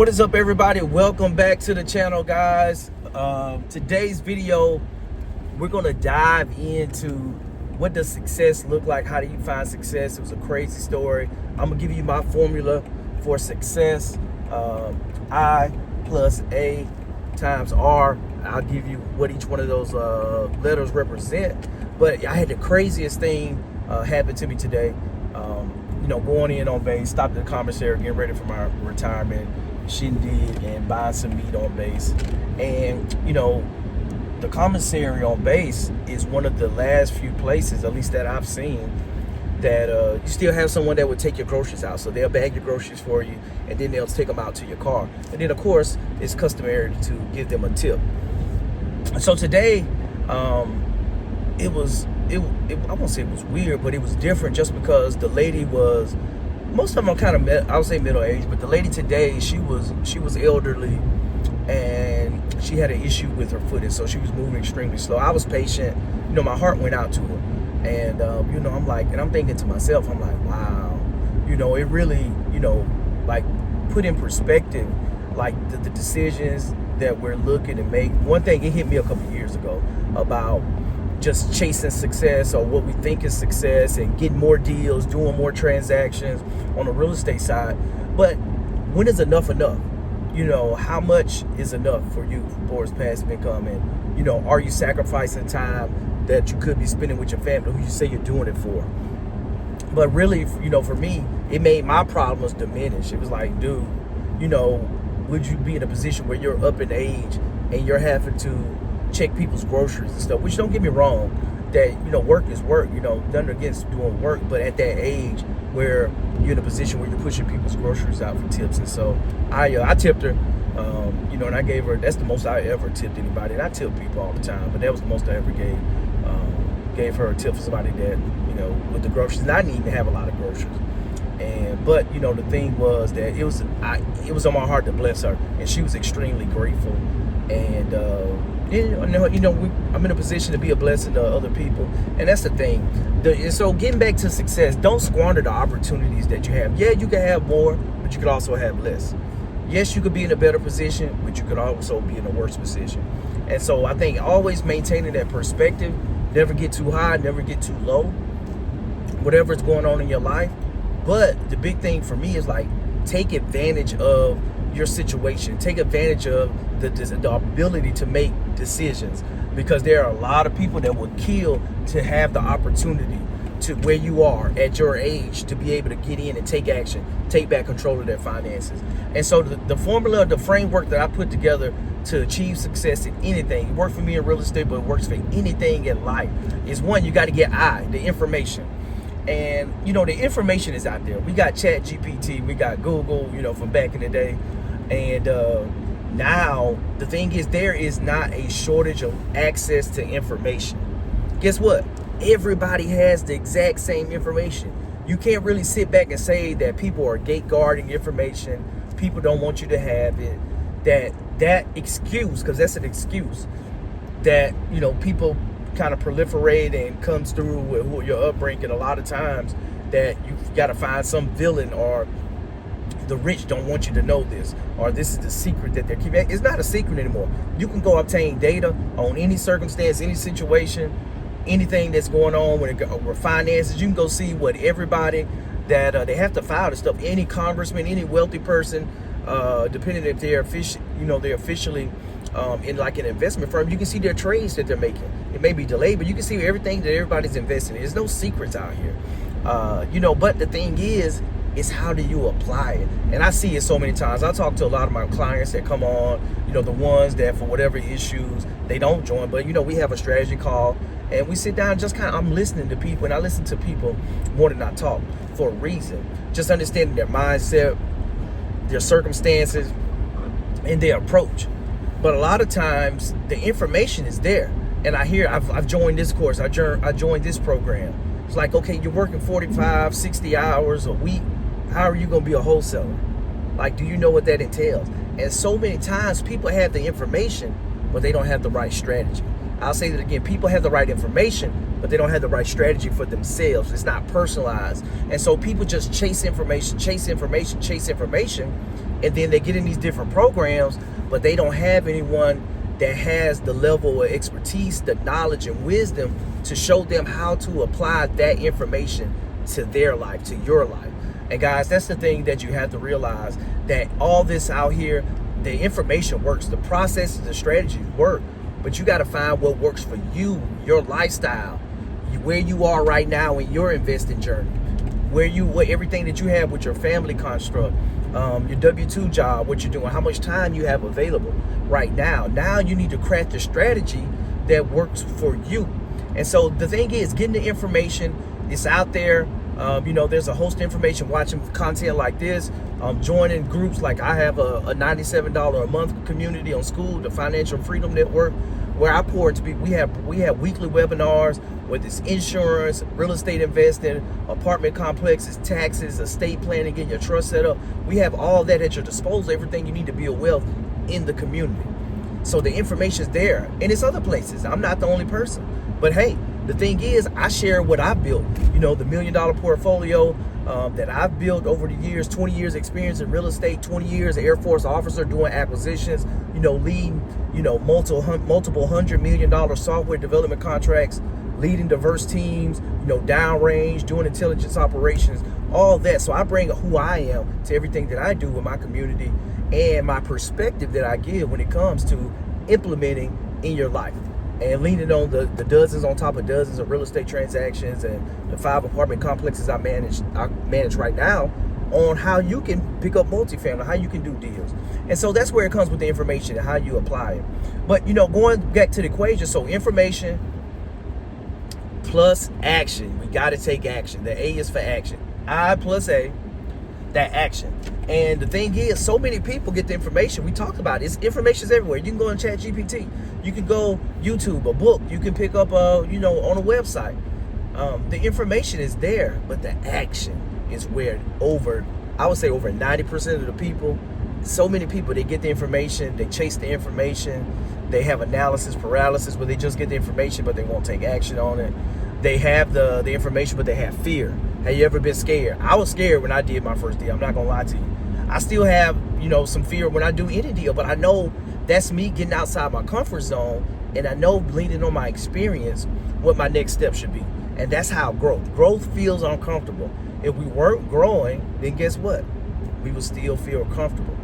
What is up, everybody? Welcome back to the channel, guys. Today's video, we're gonna dive into what does success look like. How do you find success? It was a crazy story. I'm gonna give you my formula for success. I plus A times R. I'll give you what each one of those letters represent. But I had the craziest thing happen to me today. Going in on base, stopped at the commissary, getting ready for my retirement shindig and buying some meat on base. And the commissary on base is one of the last few places, at least that I've seen, that you still have someone that would take your groceries out. So they'll bag your groceries for you, and then they'll take them out to your car. And then of course it's customary to give them a tip. So today I won't say it was weird, but it was different just because the lady was, most of them are kind of, I would say middle age, but the lady today, she was elderly, and she had an issue with her foot, and so she was moving extremely slow. I was patient, my heart went out to her, and I'm like, and I'm thinking to myself, I'm like, wow, it really, like put in perspective, like the decisions that we're looking to make. One thing, it hit me a couple years ago about just chasing success, or what we think is success, and getting more deals, doing more transactions on the real estate side. But when is enough enough? How much is enough for you towards passive income? And are you sacrificing time that you could be spending with your family, who you say you're doing it for? But really, for me, it made my problems diminish. It was like, dude, would you be in a position where you're up in age and you're having to check people's groceries and stuff? Which, don't get me wrong, that work is work, nothing against doing work, but at that age where you're in a position where you're pushing people's groceries out for tips. And so I tipped her, and I gave her, that's the most I ever tipped anybody. And I tip people all the time, but that was the most I ever gave her a tip for somebody that with the groceries. And I didn't even have a lot of groceries. But the thing was that it was on my heart to bless her, and she was extremely grateful. And I'm in a position to be a blessing to other people, and that's the thing. So getting back to success, don't squander the opportunities that you have. Yeah, you can have more, but you could also have less. Yes, you could be in a better position, but you could also be in a worse position. And so I think always maintaining that perspective, never get too high, never get too low, whatever's going on in your life. But the big thing for me is, like, take advantage of your situation. Take advantage of the ability to make decisions, because there are a lot of people that would kill to have the opportunity to where you are at your age to be able to get in and take action, take back control of their finances. And so the formula, the framework that I put together to achieve success in anything, it worked for me in real estate, but it works for anything in life, is one, you got to get the information. And the information is out there. We got Chat GPT, we got Google, from back in the day. And now the thing is, there is not a shortage of access to information. Guess what? Everybody has the exact same information. You can't really sit back and say that people are gate guarding information, people don't want you to have it. That excuse, because that's an excuse, that people kind of proliferate and comes through with your upbringing. A lot of times that you've got to find some villain, or the rich don't want you to know this, or this is the secret that they're keeping. It's not a secret anymore. You can go obtain data on any circumstance, any situation, anything that's going on with finances. You can go see what everybody that they have to file this stuff. Any congressman, any wealthy person, depending if they're they're officially in like an investment firm, you can see their trades that they're making. It may be delayed, but you can see everything that everybody's investing in. There's no secrets out here, but the thing is how do you apply it? And I see it so many times. I talk to a lot of my clients that come on, the ones that for whatever issues they don't join, but we have a strategy call, and we sit down, just I'm listening to people, and I listen to people more than I talk, for a reason. Just understanding their mindset, their circumstances, and their approach. But a lot of times the information is there, and I've joined this course, I joined this program. It's like, okay, you're working 45, 60 hours a week. How are you going to be a wholesaler? Like, do you know what that entails? And so many times people have the information, but they don't have the right strategy. I'll say that again, people have the right information, but they don't have the right strategy for themselves. It's not personalized. And so people just chase information, And then they get in these different programs, but they don't have anyone that has the level of expertise, the knowledge and wisdom to show them how to apply that information to their life, to your life. And guys, that's the thing that you have to realize, that all this out here, the information works, the processes, the strategies work, but you got to find what works for you, your lifestyle, where you are right now in your investing journey, what everything that you have with your family construct, your W-2 job, what you're doing, how much time you have available right now. Now you need to craft a strategy that works for you. And so the thing is, getting the information, it's out there. There's a host of information, watching content like this, joining groups like I have a $97 a month community on School, the Financial Freedom Network, where I pour into people. We have weekly webinars, whether it's insurance, real estate investing, apartment complexes, taxes, estate planning, getting your trust set up. We have all that at your disposal, everything you need to build wealth in the community. So the information's there, and it's other places. I'm not the only person, but hey, the thing is, I share what I built. The $1 million portfolio that I've built over the years, 20 years experience in real estate, 20 years Air Force officer doing acquisitions, leading, multiple $100 million software development contracts, leading diverse teams, downrange, doing intelligence operations, all that. So I bring who I am to everything that I do with my community and my perspective that I give when it comes to implementing in your life. And leaning on the dozens on top of dozens of real estate transactions and the 5 apartment complexes I manage right now, on how you can pick up multifamily, how you can do deals. And so that's where it comes with the information and how you apply it. But going back to the equation, so information plus action. We got to take action. The A is for action. I plus A, that action. And the thing is, so many people get the information. We talked about it. Information's everywhere. You can go on ChatGPT. You can go YouTube, a book. You can pick up, on a website. The information is there, but the action is where I would say over 90% of the people, so many people, they get the information, they chase the information, they have analysis paralysis where they just get the information, but they won't take action on it. They have the information, but they have fear. Have you ever been scared? I was scared when I did my first deal. I'm not gonna lie to you. I still have, some fear when I do any deal, but I know that's me getting outside my comfort zone, and I know, leaning on my experience, what my next step should be. And that's how growth feels uncomfortable. If we weren't growing, then guess what? We would still feel comfortable.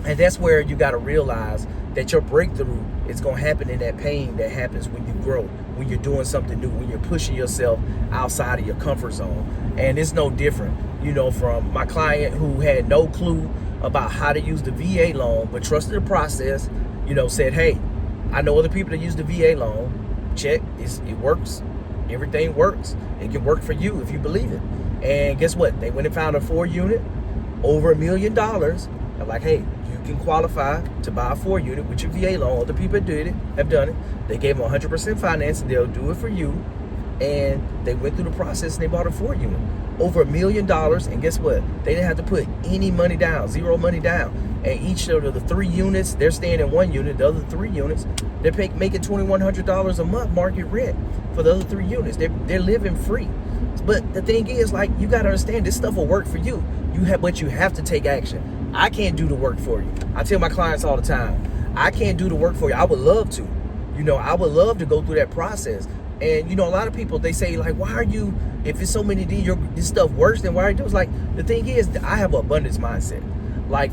And that's where you got to realize that your breakthrough is going to happen in that pain that happens when you grow, when you're doing something new, when you're pushing yourself outside of your comfort zone. And it's no different, from my client who had no clue about how to use the VA loan, but trusted the process, said, hey, I know other people that use the VA loan. Check, it works. Everything works. It can work for you if you believe it. And guess what? They went and found a 4-unit, over $1 million. They're like, hey, you can qualify to buy a 4-unit with your VA loan. Other people have done it. They gave them 100% financing. They'll do it for you. And they went through the process and they bought a 4-unit. Over $1 million. And guess what? They didn't have to put any money down, zero money down. And each of the 3 units, they're staying in 1 unit. The other 3 units, they're making $2,100 a month market rent for the other 3 units. They're living free. But the thing is, you got to understand, this stuff will work for you. But you have to take action. I can't do the work for you. I tell my clients all the time, I can't do the work for you. I would love to. I would love to go through that process. And, a lot of people, they say, why are you, if it's so many this stuff works, then why are you doing it? The thing is, I have an abundance mindset.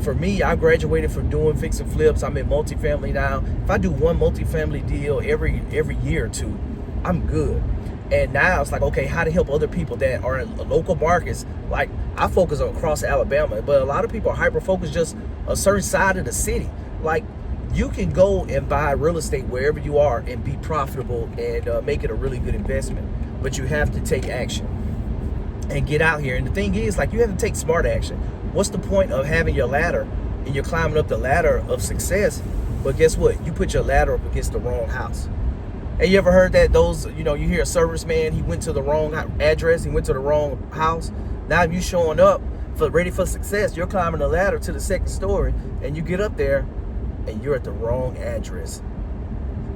For me, I graduated from doing fix and flips. I'm in multifamily now. If I do one multifamily deal every year or 2, I'm good. And now it's okay, how to help other people that are in local markets. I focus across Alabama, but a lot of people are hyper-focused just a certain side of the city. You can go and buy real estate wherever you are and be profitable and make it a really good investment. But you have to take action and get out here. And the thing is, you have to take smart action. What's the point of having your ladder and you're climbing up the ladder of success, but guess what? You put your ladder up against the wrong house. Have you ever heard that you hear a serviceman, he went to the wrong address, he went to the wrong house. Now you showing up ready for success, you're climbing the ladder to the 2nd story, and you get up there and you're at the wrong address.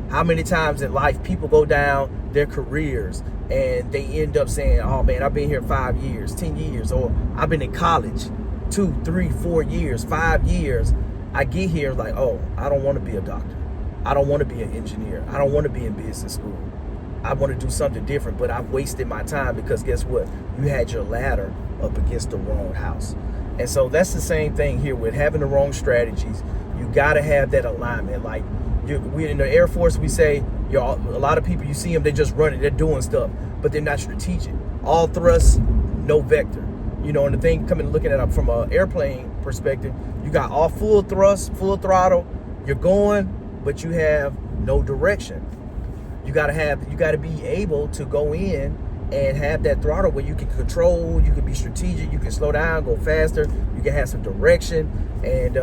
How many times in life people go down their careers and they end up saying, oh man, I've been here 5 years, 10 years, or I've been in college 2, 3, 4 years, 5 years, I get here like, oh, I don't want to be a doctor. I don't want to be an engineer. I don't want to be in business school. I want to do something different, but I've wasted my time because guess what? You had your ladder up against the wrong house. And so that's the same thing here with having the wrong strategies. You got to have that alignment. Like we in the Air Force, we say, a lot of people, you see them, they just running, they're doing stuff, but they're not strategic. All thrust, no vector. And the thing coming looking at it from an airplane perspective, you got all full thrust, full throttle, you're going, but you have no direction. You gotta be able to go in and have that throttle where you can control, you can be strategic, you can slow down, go faster, you can have some direction and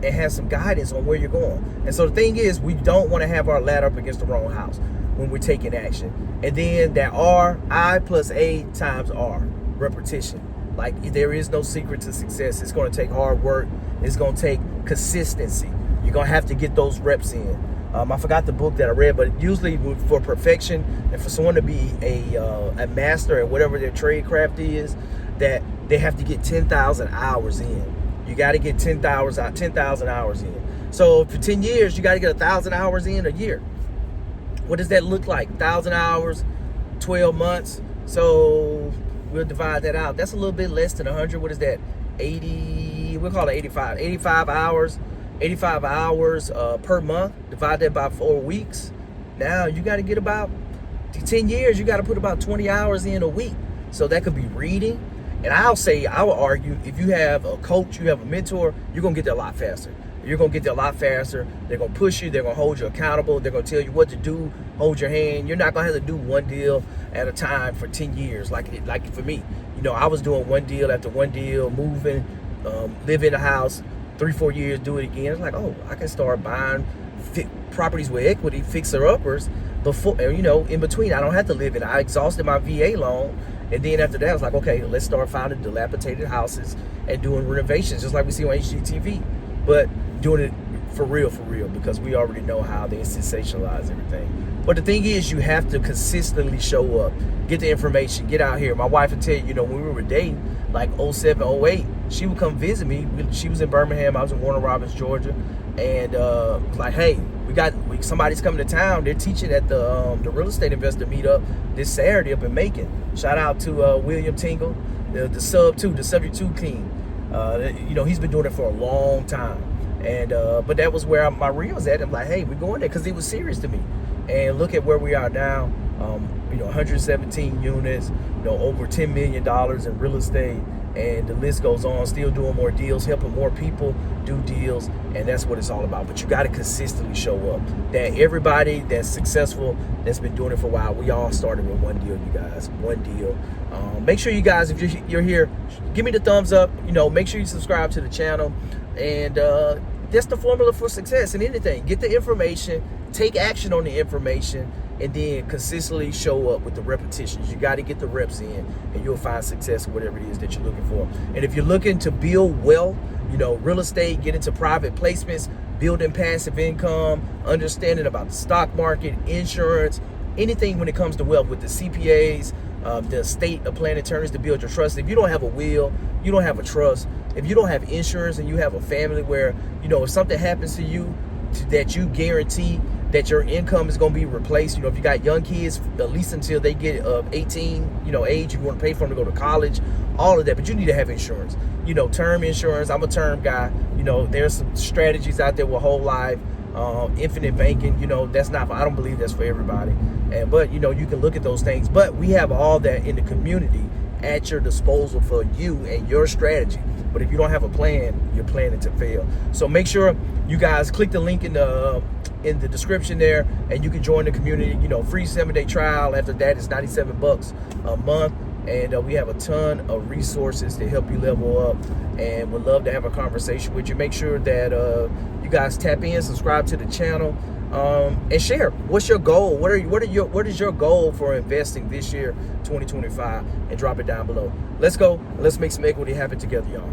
have some guidance on where you're going. And so the thing is, we don't want to have our ladder up against the wrong house when we're taking action. And then that I plus A times R, repetition. Like there is no secret to success. It's going to take hard work. It's going to take consistency. You're going to have to get those reps in. I forgot the book that I read, but usually for perfection and for someone to be a master at whatever their trade craft is, that they have to get 10,000 hours in. You got to get 10,000 hours in. So for 10 years, you got to get 1,000 hours in a year. What does that look like? 1,000 hours, 12 months. So we'll divide that out. That's a little bit less than 100. What is that? 80, we'll call it 85. 85 hours. 85 hours per month, divide that by 4 weeks. Now you got to get about 10 years, you got to put about 20 hours in a week. So that could be reading. And I will argue, if you have a coach, you have a mentor, you're going to get there a lot faster. You're going to get there a lot faster. They're going to push you. They're going to hold you accountable. They're going to tell you what to do, hold your hand. You're not going to have to do one deal at a time for 10 years. Like for me, I was doing one deal after one deal, moving, live in a house, 3-4 years, do it again. It's like, oh, I can start buying properties with equity, fixer-uppers before, in between. I don't have to live in it. I exhausted my VA loan. And then after that, I was like, okay, let's start finding dilapidated houses and doing renovations, just like we see on HGTV. But doing it for real, because we already know how they sensationalize everything. But the thing is, you have to consistently show up, get the information, get out here. My wife would tell you, when we were dating, like 07, 08, she would come visit me. She was in Birmingham, I was in Warner Robins, Georgia. And like, hey, somebody's coming to town. They're teaching at the real estate investor meetup this Saturday up in Macon. Shout out to William Tingle, the subject 2 king. He's been doing it for a long time. And but that was where my reel was at. I'm like, hey, we're going there because it was serious to me. And look at where we are now. 117 units, over $10 million in real estate, and the list goes on. Still doing more deals, helping more people do deals, and that's what it's all about. But you got to consistently show up. That everybody that's successful, that's been doing it for a while, we all started with one deal, you guys. One deal. Make sure you guys, if you're here, give me the thumbs up. Make sure you subscribe to the channel, and that's the formula for success in anything. Get the information, take action on the information, and then consistently show up with the repetitions. You got to get the reps in, and you'll find success in whatever it is that you're looking for. And if you're looking to build wealth, real estate, get into private placements, building passive income, understanding about the stock market, insurance, anything when it comes to wealth with the CPAs, the estate plan attorneys to build your trust. If you don't have a will, you don't have a trust. If you don't have insurance and you have a family where, if something happens to you, that you guarantee that your income is going to be replaced. If you got young kids, at least until they get 18, age, you want to pay for them to go to college, all of that. But you need to have insurance, term insurance. I'm a term guy. There's some strategies out there with whole life, infinite banking. I don't believe that's for everybody. But you can look at those things. But we have all that in the community at your disposal for you and your strategy. But if you don't have a plan, you're planning to fail. So make sure you guys click the link in the description there, and you can join the community. Free 7-day trial. After that, it's $97 a month, and we have a ton of resources to help you level up. And would love to have a conversation with you. Make sure that you guys tap in, subscribe to the channel, and share. What's your goal? What is your goal for investing this year, 2025? And drop it down below. Let's go. Let's make some equity happen together, y'all.